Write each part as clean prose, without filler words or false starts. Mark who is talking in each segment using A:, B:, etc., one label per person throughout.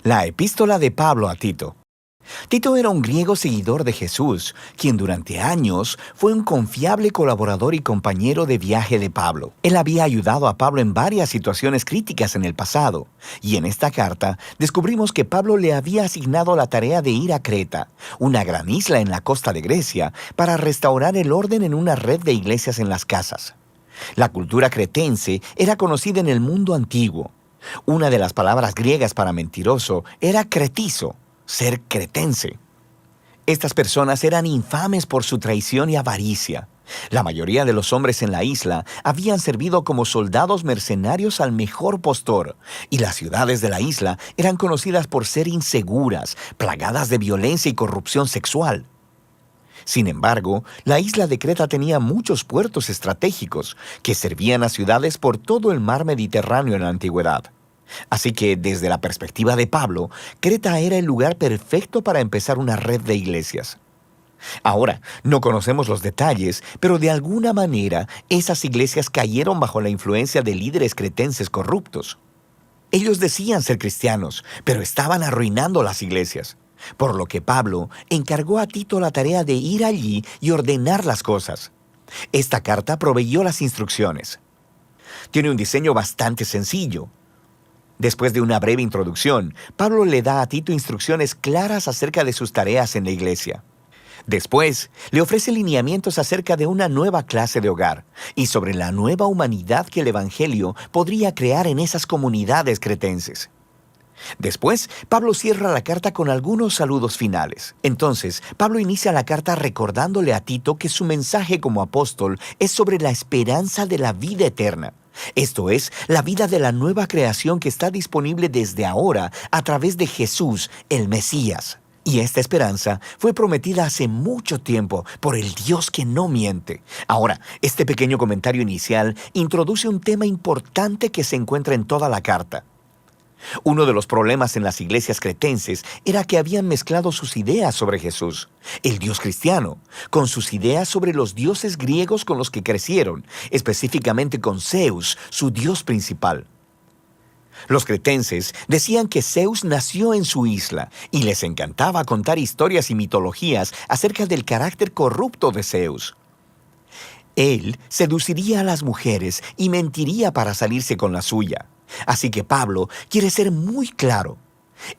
A: La epístola de Pablo a Tito. Tito era un griego seguidor de Jesús, quien durante años fue un confiable colaborador y compañero de viaje de Pablo. Él había ayudado a Pablo en varias situaciones críticas en el pasado, y en esta carta descubrimos que Pablo le había asignado la tarea de ir a Creta, una gran isla en la costa de Grecia, para restaurar el orden en una red de iglesias en las casas. La cultura cretense era conocida en el mundo antiguo. Una de las palabras griegas para mentiroso era cretizo, ser cretense. Estas personas eran infames por su traición y avaricia. La mayoría de los hombres en la isla habían servido como soldados mercenarios al mejor postor, y las ciudades de la isla eran conocidas por ser inseguras, plagadas de violencia y corrupción sexual. Sin embargo, la isla de Creta tenía muchos puertos estratégicos que servían a ciudades por todo el mar Mediterráneo en la antigüedad. Así que, desde la perspectiva de Pablo, Creta era el lugar perfecto para empezar una red de iglesias. Ahora, no conocemos los detalles, pero de alguna manera esas iglesias cayeron bajo la influencia de líderes cretenses corruptos. Ellos decían ser cristianos, pero estaban arruinando las iglesias. Por lo que Pablo encargó a Tito la tarea de ir allí y ordenar las cosas. Esta carta proveyó las instrucciones. Tiene un diseño bastante sencillo. Después de una breve introducción, Pablo le da a Tito instrucciones claras acerca de sus tareas en la iglesia. Después, le ofrece lineamientos acerca de una nueva clase de hogar y sobre la nueva humanidad que el Evangelio podría crear en esas comunidades cretenses. Después, Pablo cierra la carta con algunos saludos finales. Entonces, Pablo inicia la carta recordándole a Tito que su mensaje como apóstol es sobre la esperanza de la vida eterna. Esto es, la vida de la nueva creación que está disponible desde ahora a través de Jesús, el Mesías. Y esta esperanza fue prometida hace mucho tiempo por el Dios que no miente. Ahora, este pequeño comentario inicial introduce un tema importante que se encuentra en toda la carta. Uno de los problemas en las iglesias cretenses era que habían mezclado sus ideas sobre Jesús, el Dios cristiano, con sus ideas sobre los dioses griegos con los que crecieron, específicamente con Zeus, su dios principal. Los cretenses decían que Zeus nació en su isla y les encantaba contar historias y mitologías acerca del carácter corrupto de Zeus. Él seduciría a las mujeres y mentiría para salirse con la suya. Así que Pablo quiere ser muy claro.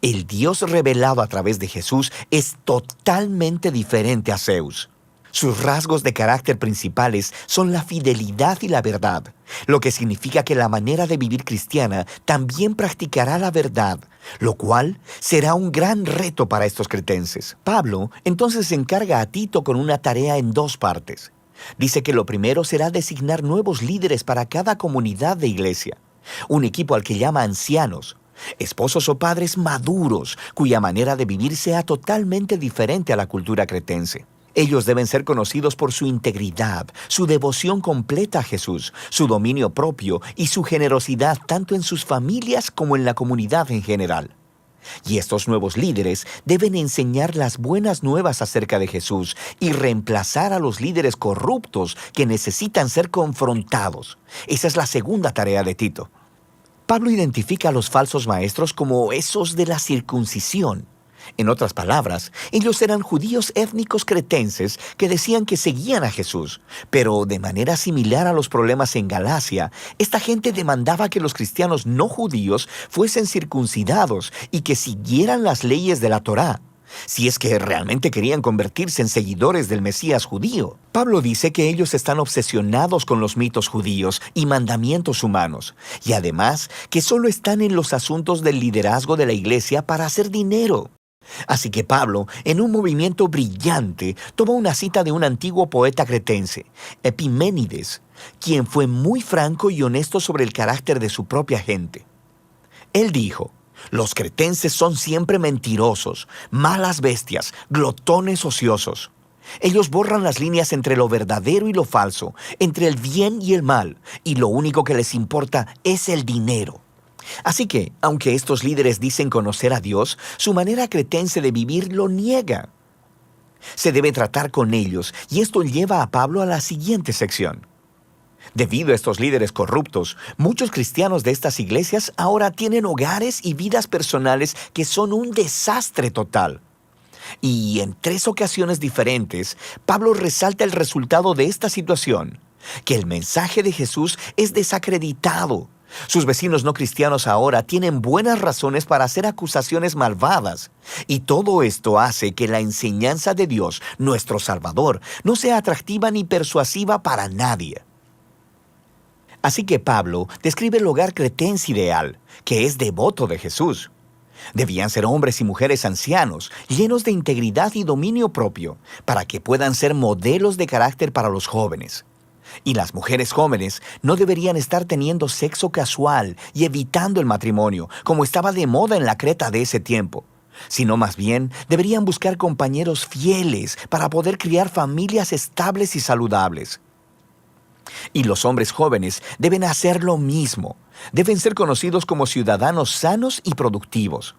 A: El Dios revelado a través de Jesús es totalmente diferente a Zeus. Sus rasgos de carácter principales son la fidelidad y la verdad, lo que significa que la manera de vivir cristiana también practicará la verdad, lo cual será un gran reto para estos cretenses. Pablo entonces encarga a Tito con una tarea en dos partes. Dice que lo primero será designar nuevos líderes para cada comunidad de iglesia. Un equipo al que llama ancianos, esposos o padres maduros, cuya manera de vivir sea totalmente diferente a la cultura cretense. Ellos deben ser conocidos por su integridad, su devoción completa a Jesús, su dominio propio y su generosidad tanto en sus familias como en la comunidad en general. Y estos nuevos líderes deben enseñar las buenas nuevas acerca de Jesús y reemplazar a los líderes corruptos que necesitan ser confrontados. Esa es la segunda tarea de Tito. Pablo identifica a los falsos maestros como esos de la circuncisión. En otras palabras, ellos eran judíos étnicos cretenses que decían que seguían a Jesús, pero de manera similar a los problemas en Galacia, esta gente demandaba que los cristianos no judíos fuesen circuncidados y que siguieran las leyes de la Torá, si es que realmente querían convertirse en seguidores del Mesías judío. Pablo dice que ellos están obsesionados con los mitos judíos y mandamientos humanos, y además que solo están en los asuntos del liderazgo de la iglesia para hacer dinero. Así que Pablo, en un movimiento brillante, tomó una cita de un antiguo poeta cretense, Epiménides, quien fue muy franco y honesto sobre el carácter de su propia gente. Él dijo: «Los cretenses son siempre mentirosos, malas bestias, glotones ociosos. Ellos borran las líneas entre lo verdadero y lo falso, entre el bien y el mal, y lo único que les importa es el dinero». Así que, aunque estos líderes dicen conocer a Dios, su manera cretense de vivir lo niega. Se debe tratar con ellos, y esto lleva a Pablo a la siguiente sección. Debido a estos líderes corruptos, muchos cristianos de estas iglesias ahora tienen hogares y vidas personales que son un desastre total. Y en 3 ocasiones diferentes, Pablo resalta el resultado de esta situación, que el mensaje de Jesús es desacreditado. Sus vecinos no cristianos ahora tienen buenas razones para hacer acusaciones malvadas. Y todo esto hace que la enseñanza de Dios, nuestro Salvador, no sea atractiva ni persuasiva para nadie. Así que Pablo describe el hogar cretense ideal, que es devoto de Jesús. Debían ser hombres y mujeres ancianos, llenos de integridad y dominio propio, para que puedan ser modelos de carácter para los jóvenes. Y las mujeres jóvenes no deberían estar teniendo sexo casual y evitando el matrimonio, como estaba de moda en la Creta de ese tiempo, sino más bien deberían buscar compañeros fieles para poder criar familias estables y saludables. Y los hombres jóvenes deben hacer lo mismo. Deben ser conocidos como ciudadanos sanos y productivos.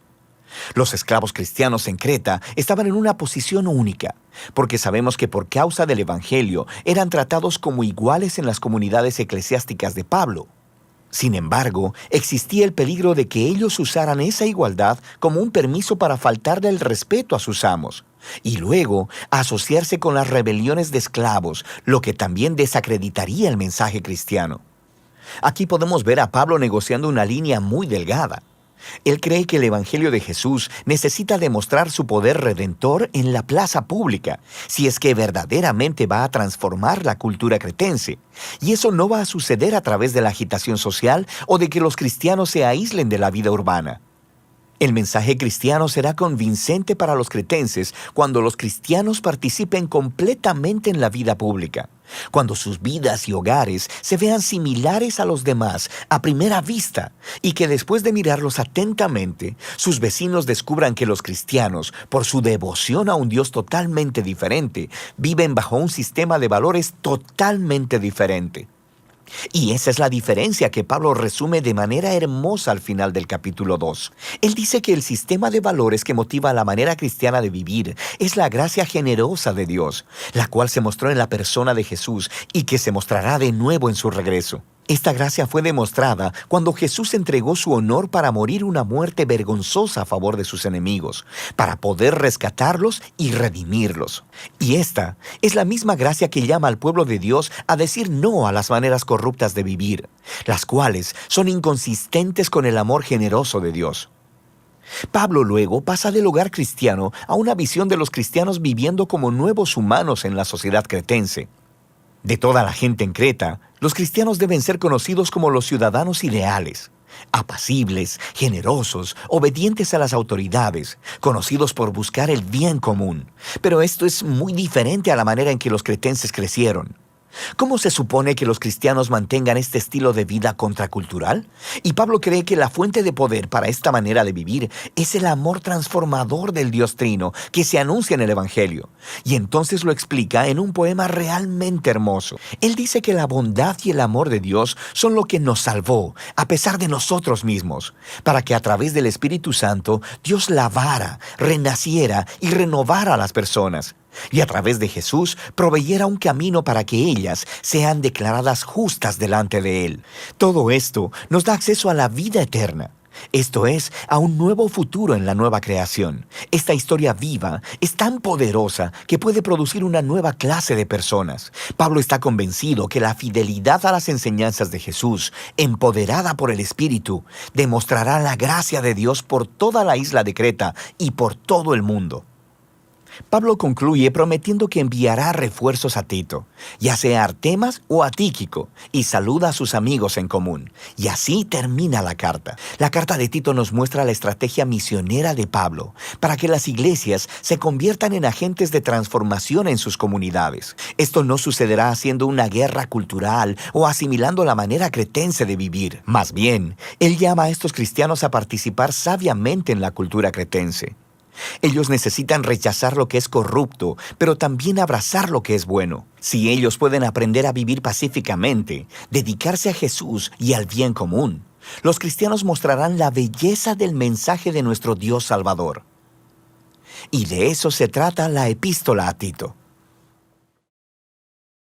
A: Los esclavos cristianos en Creta estaban en una posición única, porque sabemos que por causa del Evangelio eran tratados como iguales en las comunidades eclesiásticas de Pablo. Sin embargo, existía el peligro de que ellos usaran esa igualdad como un permiso para faltarle el respeto a sus amos, y luego asociarse con las rebeliones de esclavos, lo que también desacreditaría el mensaje cristiano. Aquí podemos ver a Pablo negociando una línea muy delgada. Él cree que el Evangelio de Jesús necesita demostrar su poder redentor en la plaza pública, si es que verdaderamente va a transformar la cultura cretense. Y eso no va a suceder a través de la agitación social o de que los cristianos se aíslen de la vida urbana. El mensaje cristiano será convincente para los cretenses cuando los cristianos participen completamente en la vida pública, cuando sus vidas y hogares se vean similares a los demás a primera vista y que después de mirarlos atentamente, sus vecinos descubran que los cristianos, por su devoción a un Dios totalmente diferente, viven bajo un sistema de valores totalmente diferente. Y esa es la diferencia que Pablo resume de manera hermosa al final del capítulo 2. Él dice que el sistema de valores que motiva la manera cristiana de vivir es la gracia generosa de Dios, la cual se mostró en la persona de Jesús y que se mostrará de nuevo en su regreso. Esta gracia fue demostrada cuando Jesús entregó su honor para morir una muerte vergonzosa a favor de sus enemigos, para poder rescatarlos y redimirlos. Y esta es la misma gracia que llama al pueblo de Dios a decir no a las maneras corruptas de vivir, las cuales son inconsistentes con el amor generoso de Dios. Pablo luego pasa del hogar cristiano a una visión de los cristianos viviendo como nuevos humanos en la sociedad cretense. De toda la gente en Creta, los cristianos deben ser conocidos como los ciudadanos ideales, apacibles, generosos, obedientes a las autoridades, conocidos por buscar el bien común. Pero esto es muy diferente a la manera en que los cretenses crecieron. ¿Cómo se supone que los cristianos mantengan este estilo de vida contracultural? Y Pablo cree que la fuente de poder para esta manera de vivir es el amor transformador del Dios Trino que se anuncia en el Evangelio. Y entonces lo explica en un poema realmente hermoso. Él dice que la bondad y el amor de Dios son lo que nos salvó, a pesar de nosotros mismos, para que a través del Espíritu Santo Dios lavara, renaciera y renovara a las personas. Y a través de Jesús proveyera un camino para que ellas sean declaradas justas delante de Él. Todo esto nos da acceso a la vida eterna. Esto es, a un nuevo futuro en la nueva creación. Esta historia viva es tan poderosa que puede producir una nueva clase de personas. Pablo está convencido que la fidelidad a las enseñanzas de Jesús, empoderada por el Espíritu, demostrará la gracia de Dios por toda la isla de Creta y por todo el mundo. Pablo concluye prometiendo que enviará refuerzos a Tito, ya sea a Artemas o a Tíquico, y saluda a sus amigos en común. Y así termina la carta. La carta de Tito nos muestra la estrategia misionera de Pablo para que las iglesias se conviertan en agentes de transformación en sus comunidades. Esto no sucederá haciendo una guerra cultural o asimilando la manera cretense de vivir. Más bien, él llama a estos cristianos a participar sabiamente en la cultura cretense. Ellos necesitan rechazar lo que es corrupto, pero también abrazar lo que es bueno. Si ellos pueden aprender a vivir pacíficamente, dedicarse a Jesús y al bien común, los cristianos mostrarán la belleza del mensaje de nuestro Dios Salvador. Y de eso se trata la epístola a Tito.